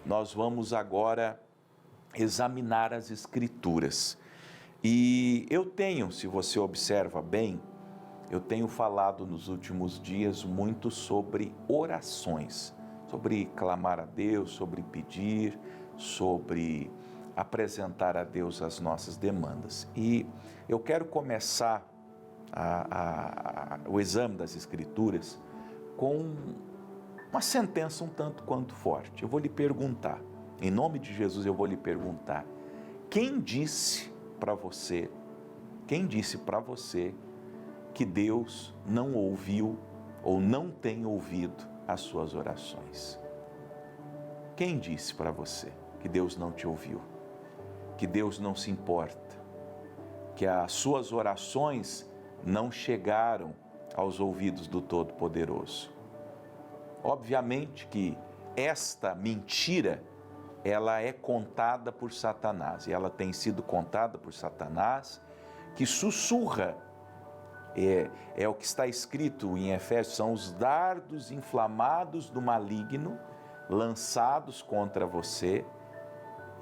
nós vamos agora examinar as Escrituras. E eu tenho, se você observa bem, eu tenho falado nos últimos dias muito sobre orações, sobre clamar a Deus, sobre pedir, sobre apresentar a Deus as nossas demandas. E eu quero começar o exame das Escrituras com uma sentença um tanto quanto forte. Eu vou lhe perguntar, em nome de Jesus eu vou lhe perguntar, quem disse para você que Deus não ouviu ou não tem ouvido as suas orações? Quem disse para você que Deus não te ouviu? Que Deus não se importa? Que as suas orações não chegaram aos ouvidos do Todo-Poderoso? Obviamente que esta mentira, ela é contada por Satanás, e ela tem sido contada por Satanás, que sussurra, é o que está escrito em Efésios, são os dardos inflamados do maligno, lançados contra você,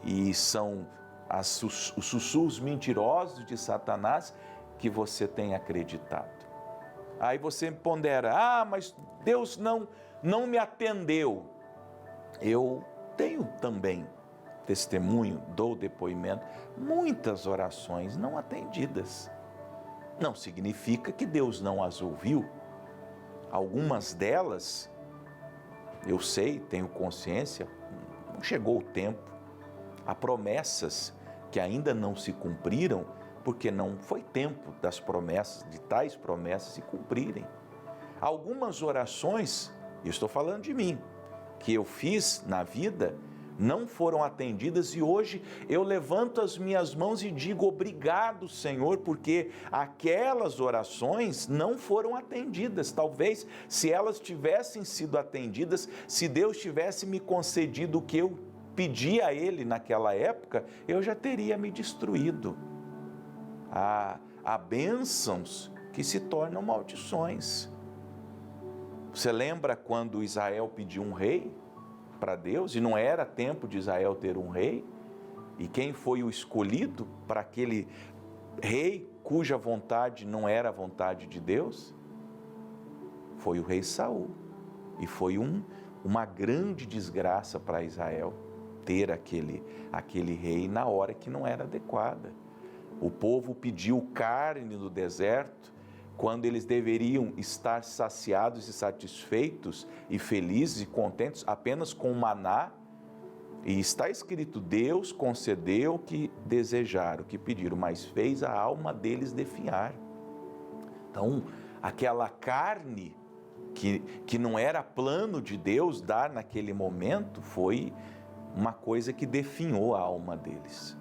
e são os sussurros mentirosos de Satanás que você tem acreditado. Aí você pondera, mas Deus não me atendeu. Eu tenho também testemunho, dou depoimento, muitas orações não atendidas. Não significa que Deus não as ouviu. Algumas delas, eu sei, tenho consciência, não chegou o tempo. Há promessas que ainda não se cumpriram, porque não foi tempo das promessas, de tais promessas se cumprirem. Algumas orações, eu estou falando de mim, que eu fiz na vida, não foram atendidas, e hoje eu levanto as minhas mãos e digo obrigado, Senhor, porque aquelas orações não foram atendidas. Talvez se elas tivessem sido atendidas, se Deus tivesse me concedido o que eu pedi a Ele naquela época, eu já teria me destruído. Há bênçãos que se tornam maldições. Você lembra quando Israel pediu um rei para Deus, e não era tempo de Israel ter um rei? E quem foi o escolhido para aquele rei cuja vontade não era a vontade de Deus? Foi o rei Saul. E foi uma grande desgraça para Israel ter aquele rei na hora que não era adequada. O povo pediu carne no deserto, quando eles deveriam estar saciados e satisfeitos e felizes e contentes apenas com o maná. E está escrito, Deus concedeu o que desejaram, o que pediram, mas fez a alma deles definhar. Então, aquela carne que não era plano de Deus dar naquele momento, foi uma coisa que definhou a alma deles.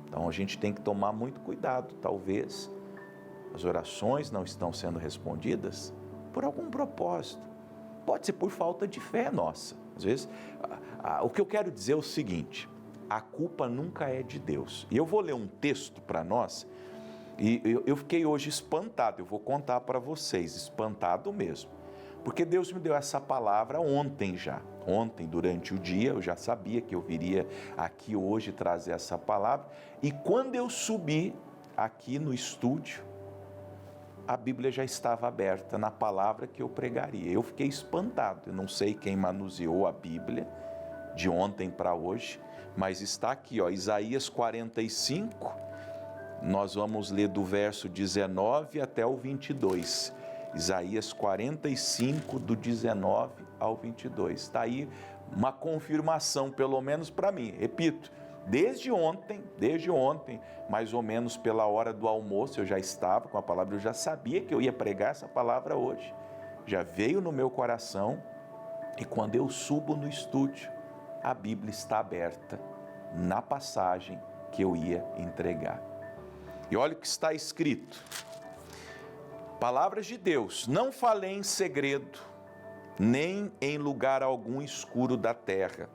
Então, a gente tem que tomar muito cuidado, talvez as orações não estão sendo respondidas por algum propósito. Pode ser por falta de fé nossa. Às vezes, o que eu quero dizer é o seguinte, a culpa nunca é de Deus. E eu vou ler um texto para nós, e eu fiquei hoje espantado, eu vou contar para vocês, espantado mesmo. Porque Deus me deu essa palavra ontem já. Ontem, durante o dia, eu já sabia que eu viria aqui hoje trazer essa palavra. E quando eu subi aqui no estúdio, a Bíblia já estava aberta na palavra que eu pregaria. Eu fiquei espantado, eu não sei quem manuseou a Bíblia de ontem para hoje, mas está aqui, Isaías 45, nós vamos ler do verso 19 até o 22. Isaías 45, do 19 ao 22. Está aí uma confirmação, pelo menos para mim. Repito, desde ontem, mais ou menos pela hora do almoço, eu já estava com a palavra, eu já sabia que eu ia pregar essa palavra hoje. Já veio no meu coração, e quando eu subo no estúdio, a Bíblia está aberta na passagem que eu ia entregar. E olha o que está escrito. Palavras de Deus, não falei em segredo, nem em lugar algum escuro da terra.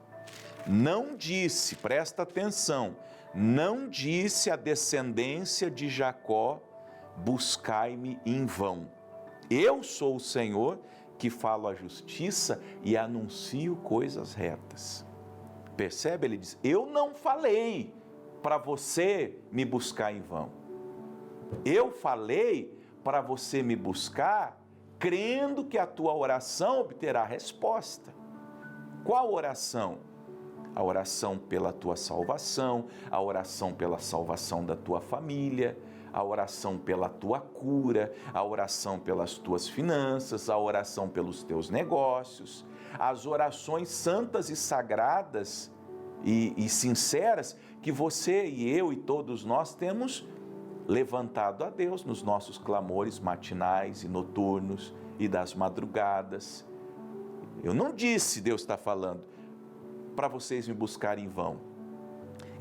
Não disse, presta atenção, não disse à descendência de Jacó, buscai-me em vão. Eu sou o Senhor que falo a justiça e anuncio coisas retas. Percebe? Ele diz, eu não falei para você me buscar em vão. Eu falei para você me buscar crendo que a tua oração obterá resposta. Qual oração? A oração pela tua salvação, a oração pela salvação da tua família, a oração pela tua cura, a oração pelas tuas finanças, a oração pelos teus negócios, as orações santas e sagradas e sinceras que você e eu e todos nós temos levantado a Deus nos nossos clamores matinais e noturnos e das madrugadas. Eu não disse, Deus está falando, para vocês me buscarem em vão.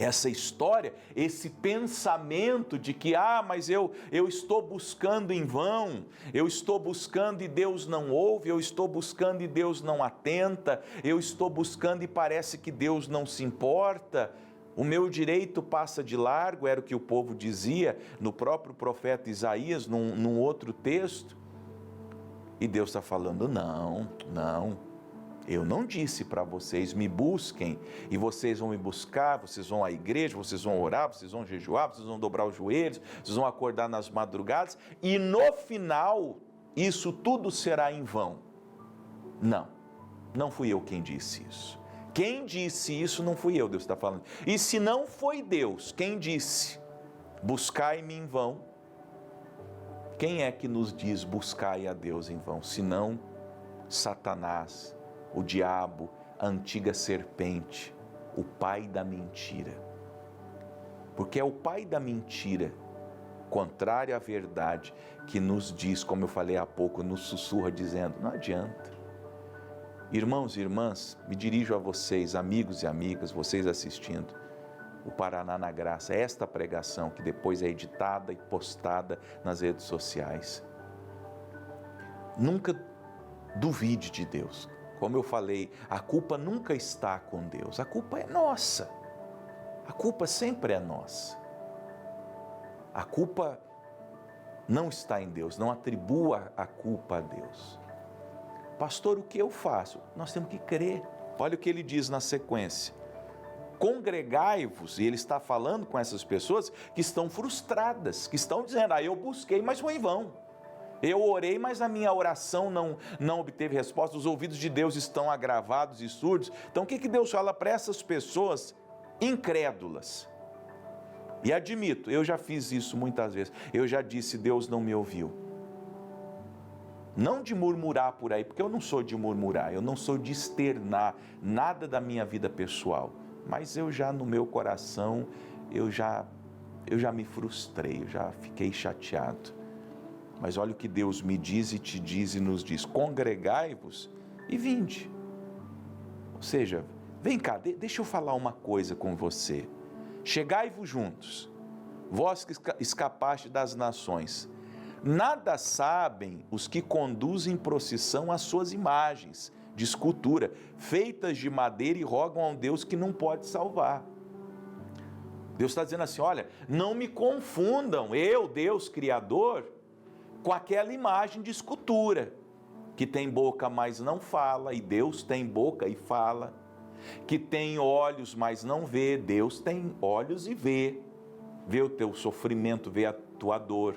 Essa história, esse pensamento de que, mas eu estou buscando em vão, eu estou buscando e Deus não ouve, eu estou buscando e Deus não atenta, eu estou buscando e parece que Deus não se importa, o meu direito passa de largo, era o que o povo dizia no próprio profeta Isaías, num outro texto. E Deus está falando, não, eu não disse para vocês, me busquem, e vocês vão me buscar, vocês vão à igreja, vocês vão orar, vocês vão jejuar, vocês vão dobrar os joelhos, vocês vão acordar nas madrugadas, e no final, isso tudo será em vão. Não fui eu quem disse isso. Quem disse isso não fui eu, Deus está falando. E se não foi Deus, quem disse, buscai-me em vão? Quem é que nos diz buscai a Deus em vão? Senão Satanás, o diabo, a antiga serpente, o pai da mentira. Porque é o pai da mentira, contrário à verdade, que nos diz, como eu falei há pouco, nos sussurra dizendo, não adianta. Irmãos e irmãs, me dirijo a vocês, amigos e amigas, vocês assistindo o Paraná na Graça, esta pregação que depois é editada e postada nas redes sociais. Nunca duvide de Deus. Como eu falei, a culpa nunca está com Deus, a culpa é nossa. A culpa sempre é nossa. A culpa não está em Deus, não atribua a culpa a Deus. Pastor, o que eu faço? Nós temos que crer. Olha o que ele diz na sequência. Congregai-vos, e ele está falando com essas pessoas que estão frustradas, que estão dizendo, eu busquei, mas foi em vão. Eu orei, mas a minha oração não obteve resposta, os ouvidos de Deus estão agravados e surdos. Então o que Deus fala para essas pessoas incrédulas? E admito, eu já fiz isso muitas vezes, eu já disse, Deus não me ouviu. Não de murmurar por aí, porque eu não sou de murmurar, eu não sou de externar nada da minha vida pessoal, mas eu já no meu coração, eu já me frustrei, eu já fiquei chateado. Mas olha o que Deus me diz e te diz e nos diz, congregai-vos e vinde. Ou seja, vem cá, deixa eu falar uma coisa com você. Chegai-vos juntos, vós que escapaste das nações. Nada sabem os que conduzem procissão às suas imagens de escultura, feitas de madeira e rogam a um Deus que não pode salvar. Deus está dizendo assim, olha, não me confundam, eu, Deus Criador, com aquela imagem de escultura, que tem boca, mas não fala, e Deus tem boca e fala, que tem olhos, mas não vê, Deus tem olhos e vê o teu sofrimento, vê a tua dor,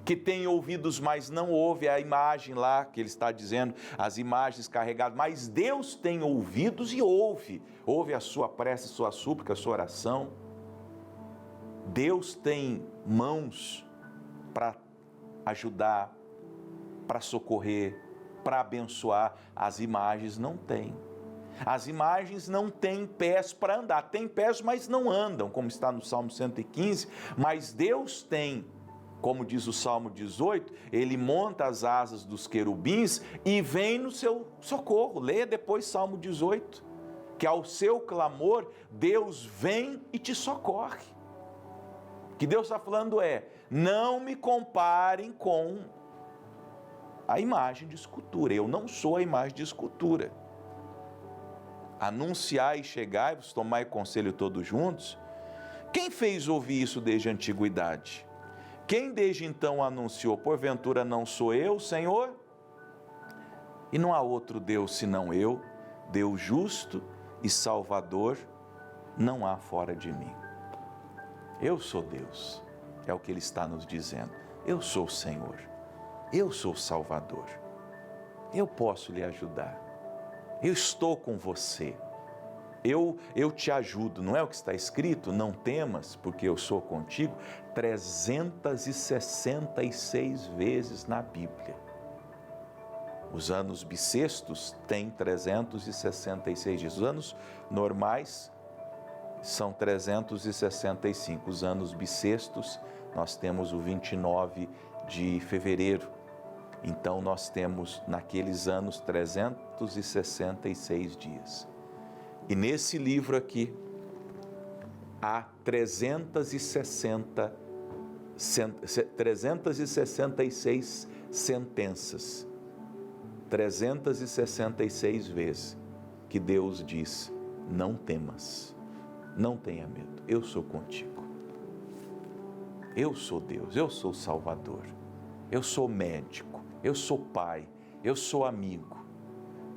que tem ouvidos, mas não ouve, a imagem lá que ele está dizendo, as imagens carregadas, mas Deus tem ouvidos e ouve a sua prece, a sua súplica, a sua oração. Deus tem mãos para ajudar, para socorrer, para abençoar, as imagens não têm. As imagens não têm pés para andar, têm pés, mas não andam, como está no Salmo 115, mas Deus tem. Como diz o Salmo 18, ele monta as asas dos querubins e vem no seu socorro. Leia depois Salmo 18, que ao seu clamor, Deus vem e te socorre. O que Deus está falando é, não me comparem com a imagem de escultura. Eu não sou a imagem de escultura. Anunciai e chegai-vos, tomai conselho todos juntos. Quem fez ouvir isso desde a antiguidade? Quem desde então anunciou, porventura não sou eu, Senhor? E não há outro Deus senão eu, Deus justo, e Salvador não há fora de mim. Eu sou Deus, é o que Ele está nos dizendo. Eu sou o Senhor, eu sou o Salvador, eu posso lhe ajudar, eu estou com você, eu te ajudo. Não é o que está escrito? Não temas, porque eu sou contigo, 366 vezes na Bíblia. Os anos bissextos têm 366 dias, os anos normais são 365, os anos bissextos nós temos o 29 de fevereiro, então nós temos naqueles anos 366 dias. E nesse livro aqui há 366 sentenças, 366 vezes que Deus diz: não temas, não tenha medo, eu sou contigo. Eu sou Deus, eu sou Salvador, eu sou médico, eu sou pai, eu sou amigo,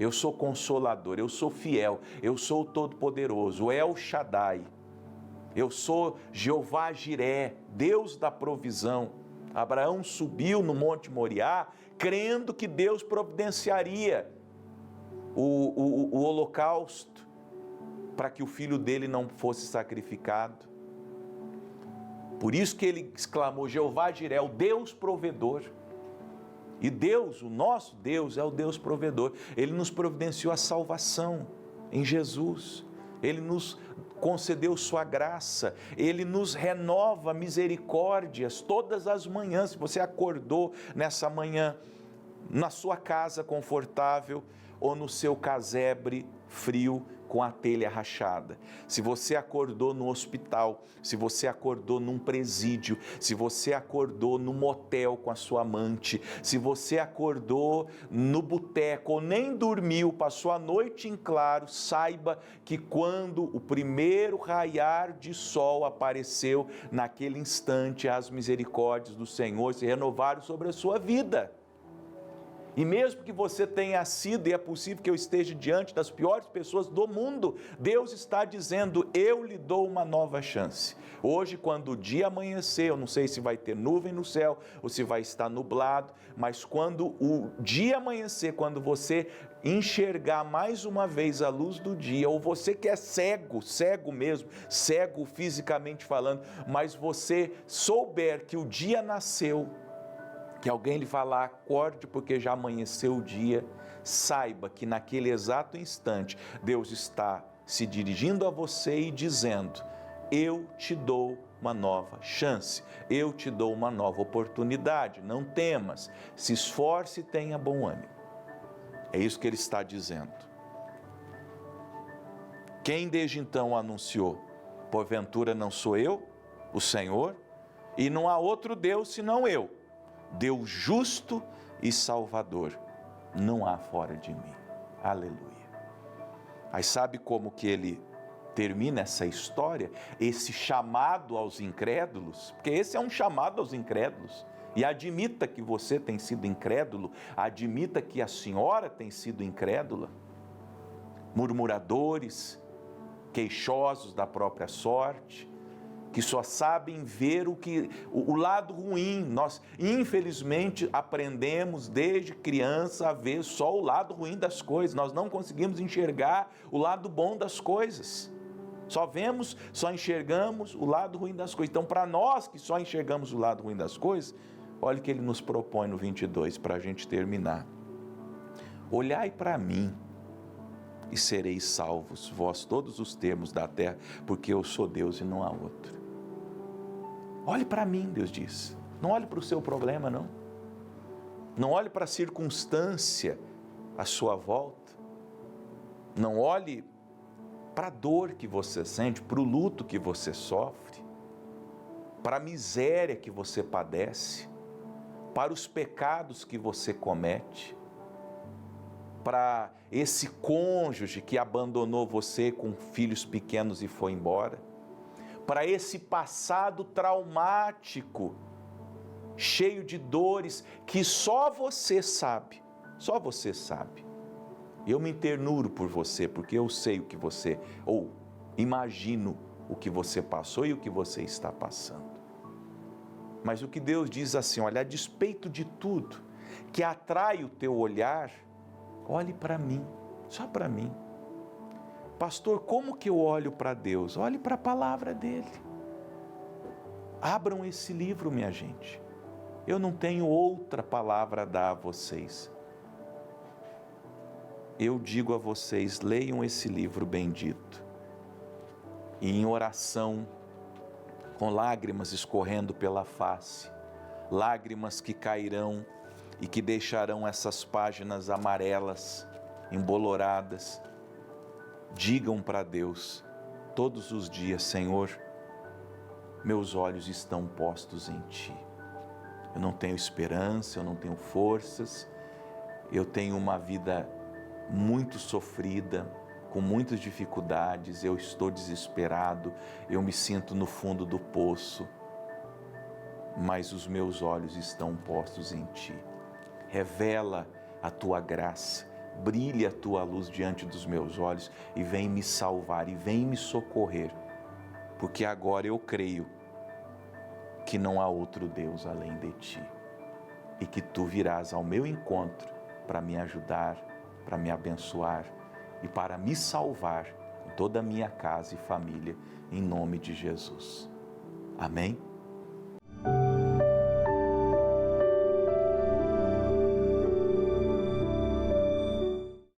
eu sou consolador, eu sou fiel, eu sou o Todo-Poderoso, El Shaddai, eu sou Jeová Jiré, Deus da provisão. Abraão subiu no Monte Moriá crendo que Deus providenciaria o holocausto para que o filho dele não fosse sacrificado. Por isso que ele exclamou: Jeová Jiré, o Deus provedor. E Deus, o nosso Deus, é o Deus provedor. Ele nos providenciou a salvação em Jesus. Ele nos concedeu sua graça. Ele nos renova misericórdias todas as manhãs. Se você acordou nessa manhã na sua casa confortável ou no seu casebre frio com a telha rachada, se você acordou no hospital, se você acordou num presídio, se você acordou no motel com a sua amante, se você acordou no boteco ou nem dormiu, passou a noite em claro, saiba que quando o primeiro raiar de sol apareceu, naquele instante as misericórdias do Senhor se renovaram sobre a sua vida. E mesmo que você tenha sido, e é possível que eu esteja diante das piores pessoas do mundo, Deus está dizendo: eu lhe dou uma nova chance. Hoje, quando o dia amanhecer, eu não sei se vai ter nuvem no céu ou se vai estar nublado, mas quando o dia amanhecer, quando você enxergar mais uma vez a luz do dia, ou você que é cego, cego mesmo, cego fisicamente falando, mas você souber que o dia nasceu, que alguém lhe falar: acorde porque já amanheceu o dia, saiba que naquele exato instante Deus está se dirigindo a você e dizendo: eu te dou uma nova chance, eu te dou uma nova oportunidade, não temas, se esforce e tenha bom ânimo. É isso que ele está dizendo. Quem desde então anunciou: porventura não sou eu, o Senhor, e não há outro Deus senão eu, Deus justo e salvador, não há fora de mim. Aleluia. Mas sabe como que ele termina essa história? Esse chamado aos incrédulos, porque esse é um chamado aos incrédulos. E admita que você tem sido incrédulo, admita que a senhora tem sido incrédula. Murmuradores, queixosos da própria sorte, que só sabem ver o lado ruim. Nós, infelizmente, aprendemos desde criança a ver só o lado ruim das coisas. Nós não conseguimos enxergar o lado bom das coisas. Só enxergamos o lado ruim das coisas. Então, para nós que só enxergamos o lado ruim das coisas, olha o que ele nos propõe no 22, para a gente terminar. Olhai para mim e sereis salvos, vós todos os termos da terra, porque eu sou Deus e não há outro. Olhe para mim, Deus diz. Não olhe para o seu problema, não. Não olhe para a circunstância à sua volta. Não olhe para a dor que você sente, para o luto que você sofre, para a miséria que você padece, para os pecados que você comete, para esse cônjuge que abandonou você com filhos pequenos e foi embora, para esse passado traumático, cheio de dores, que só você sabe, Eu me internuro por você, porque eu sei o que você, ou imagino o que você passou e o que você está passando. Mas o que Deus diz assim, olha, a despeito de tudo que atrai o teu olhar, olhe para mim, só para mim. Pastor, como que eu olho para Deus? Olhe para a palavra dele. Abram esse livro, minha gente. Eu não tenho outra palavra a dar a vocês. Eu digo a vocês, leiam esse livro bendito. E em oração, com lágrimas escorrendo pela face, lágrimas que cairão e que deixarão essas páginas amarelas, emboloradas, digam para Deus todos os dias, Senhor, meus olhos estão postos em Ti. Eu não tenho esperança, eu não tenho forças, eu tenho uma vida muito sofrida, com muitas dificuldades, eu estou desesperado, eu me sinto no fundo do poço, mas os meus olhos estão postos em Ti. Revela a Tua graça, brilhe a Tua luz diante dos meus olhos e vem me salvar e vem me socorrer, porque agora eu creio que não há outro Deus além de Ti e que Tu virás ao meu encontro para me ajudar, para me abençoar e para me salvar com toda a minha casa e família, em nome de Jesus. Amém?